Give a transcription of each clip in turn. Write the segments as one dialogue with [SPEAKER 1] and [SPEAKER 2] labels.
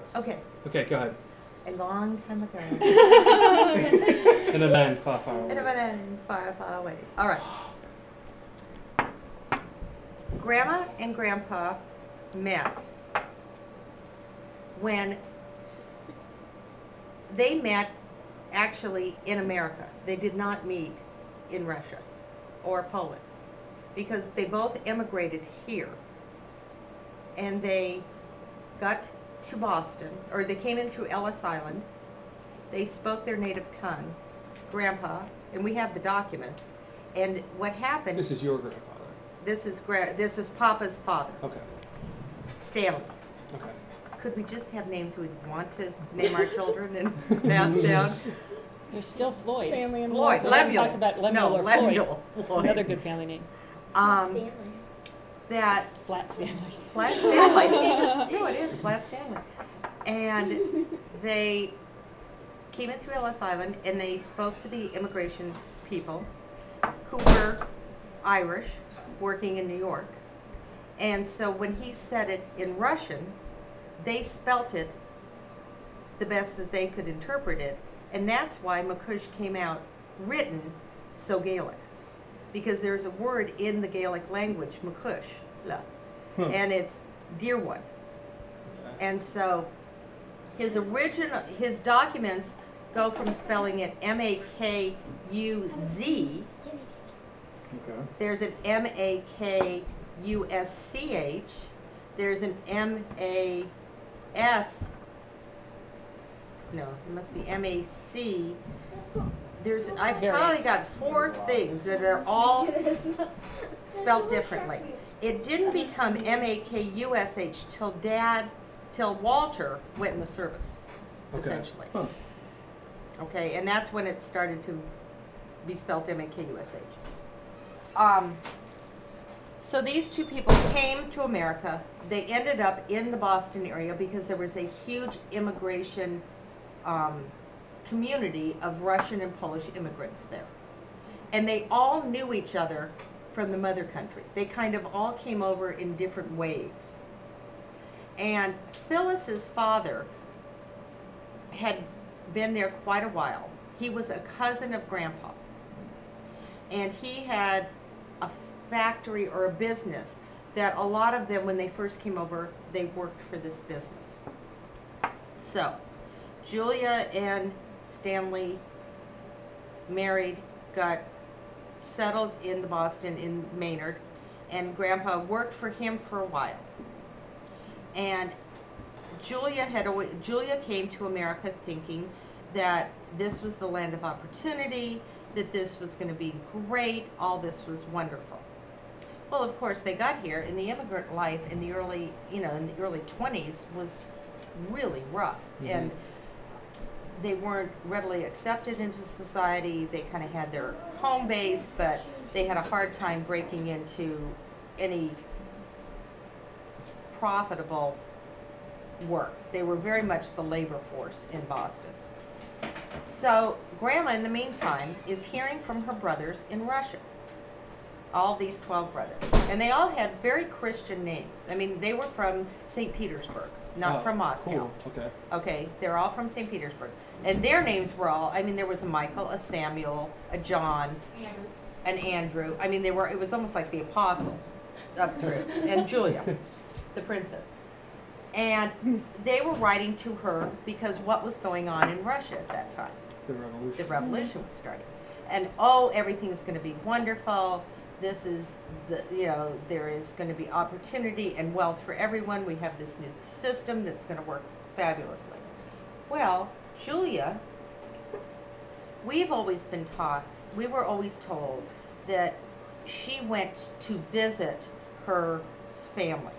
[SPEAKER 1] this.
[SPEAKER 2] Okay.
[SPEAKER 1] Okay, go ahead.
[SPEAKER 2] A long time ago.
[SPEAKER 1] In a land far, far away.
[SPEAKER 2] In a land far, far away. All right. Grandma and Grandpa met when they met actually in America. They did not meet in Russia or Poland because they both immigrated here. And they got to Boston, or they came in through Ellis Island. They spoke their native tongue, Grandpa, and we have the documents. And what happened?
[SPEAKER 1] This is your grandfather.
[SPEAKER 2] This is Papa's father,
[SPEAKER 1] Okay.
[SPEAKER 2] Stanley.
[SPEAKER 1] Okay.
[SPEAKER 2] Could we just have names we'd want to name our children and pass down?
[SPEAKER 3] There's still Floyd.
[SPEAKER 4] Stanley and
[SPEAKER 2] Floyd,
[SPEAKER 4] Walter.
[SPEAKER 2] Lemuel.
[SPEAKER 3] Talked about Lemuel
[SPEAKER 2] No,
[SPEAKER 3] or
[SPEAKER 2] Lemuel.
[SPEAKER 3] Floyd.
[SPEAKER 2] Floyd.
[SPEAKER 3] It's another good family name.
[SPEAKER 4] Stanley.
[SPEAKER 2] That
[SPEAKER 3] Flat Stanley.
[SPEAKER 2] Flat Stanley. No, it is Flat Stanley. And they came in through Ellis Island and they spoke to the immigration people who were Irish working in New York. And so when he said it in Russian, they spelt it the best that they could interpret it. And that's why Makush came out written so Gaelic. Because there's a word in the Gaelic language, Makush, and it's dear one.
[SPEAKER 1] Okay.
[SPEAKER 2] And so his documents go from spelling it Makuz.
[SPEAKER 1] Okay.
[SPEAKER 2] There's an Makusch. There's an MAS. No, it must be MAC. I've probably got 4 things that are all spelled differently. It didn't become Makush till Walter went in the service,
[SPEAKER 1] Okay.
[SPEAKER 2] essentially.
[SPEAKER 1] Huh.
[SPEAKER 2] Okay, and that's when it started to be spelled Makush. So these two people came to America. They ended up in the Boston area because there was a huge immigration community of Russian and Polish immigrants there. And they all knew each other from the mother country. They kind of all came over in different waves. And Phyllis's father had been there quite a while. He was a cousin of Grandpa. And he had a factory or a business that a lot of them, when they first came over, they worked for this business. So, Julia and Stanley married, got settled in the Boston, in Maynard, and Grandpa worked for him for a while. And Julia came to America thinking that this was the land of opportunity, that this was going to be great, all this was wonderful. Well, of course, they got here, and the immigrant life in the early 20s was really rough. Mm-hmm. And they weren't readily accepted into society. They kind of had their home base, but they had a hard time breaking into any profitable work. They were very much the labor force in Boston. So Grandma, in the meantime, is hearing from her brothers in Russia. All these 12 brothers. And they all had very Christian names. I mean, they were from St. Petersburg, not from Moscow.
[SPEAKER 1] Cool. Okay.
[SPEAKER 2] Okay, they're all from St. Petersburg. And their names were all, I mean, there was a Michael, a Samuel, a John, an Andrew. I mean, it was almost like the apostles up through. And Julia, the princess. And they were writing to her because what was going on in Russia at that time?
[SPEAKER 1] The revolution.
[SPEAKER 2] The revolution was starting. And, everything is going to be wonderful. This is there is going to be opportunity and wealth for everyone. We have this new system that's going to work fabulously. Well, Julia, we were always told that she went to visit her family.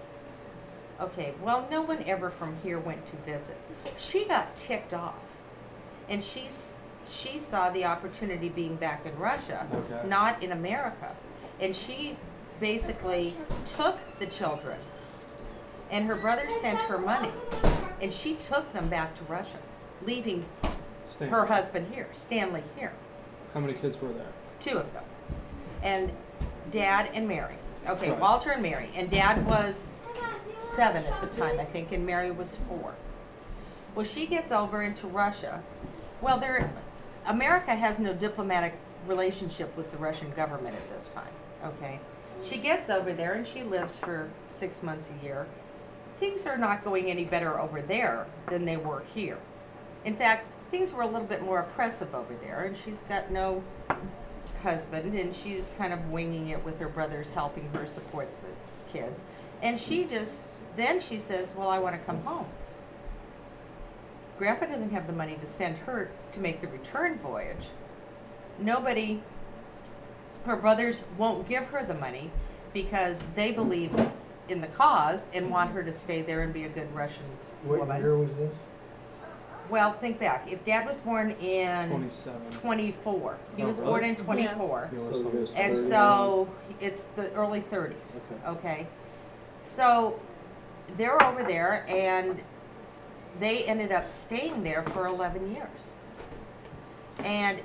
[SPEAKER 2] Okay, well, no one ever from here went to visit. She got ticked off, and she saw the opportunity being back in Russia,
[SPEAKER 1] okay,
[SPEAKER 2] not in America. And she basically took the children, and her brother sent her money, and she took them back to Russia, leaving her husband here, Stanley here.
[SPEAKER 1] How many kids were there?
[SPEAKER 2] 2 of them. And Dad and Mary. Okay,
[SPEAKER 1] Right.
[SPEAKER 2] Walter and Mary. And Dad was 7 at the time, I think, and Mary was 4. Well, she gets over into Russia. Well, America has no diplomatic relationship with the Russian government at this time. Okay, she gets over there and she lives for 6 months a year. Things are not going any better over there than they were here. In fact, things were a little bit more oppressive over there, and she's got no husband, and she's kind of winging it with her brothers helping her support the kids. And then she says, well, I want to come home. Grandpa doesn't have the money to send her to make the return voyage. Her brothers won't give her the money because they believe in the cause and want her to stay there and be a good Russian woman.
[SPEAKER 4] What year was this?
[SPEAKER 2] Well, think back. If Dad was born in
[SPEAKER 1] 27.
[SPEAKER 2] 24, he
[SPEAKER 1] Oh,
[SPEAKER 2] was
[SPEAKER 1] really?
[SPEAKER 2] born in 24.
[SPEAKER 1] You know,
[SPEAKER 4] So
[SPEAKER 1] some-
[SPEAKER 4] it is
[SPEAKER 2] And
[SPEAKER 4] 30.
[SPEAKER 2] so it's the early 30s.
[SPEAKER 1] Okay.
[SPEAKER 2] Okay. So they're over there, and they ended up staying there for 11 years. And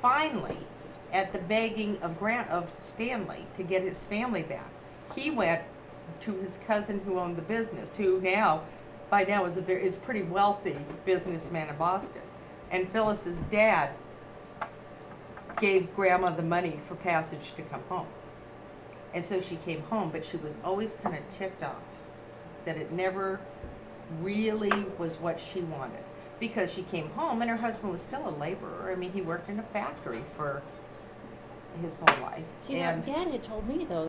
[SPEAKER 2] finally, at the begging of Stanley to get his family back, he went to his cousin who owned the business, who by now is pretty wealthy businessman in Boston. And Phyllis's dad gave Grandma the money for passage to come home. And so she came home, but she was always kind of ticked off that it never really was what she wanted. Because she came home and her husband was still a laborer. I mean, he worked in a factory for his whole life.
[SPEAKER 3] See,
[SPEAKER 2] and
[SPEAKER 3] Dad had told me, though,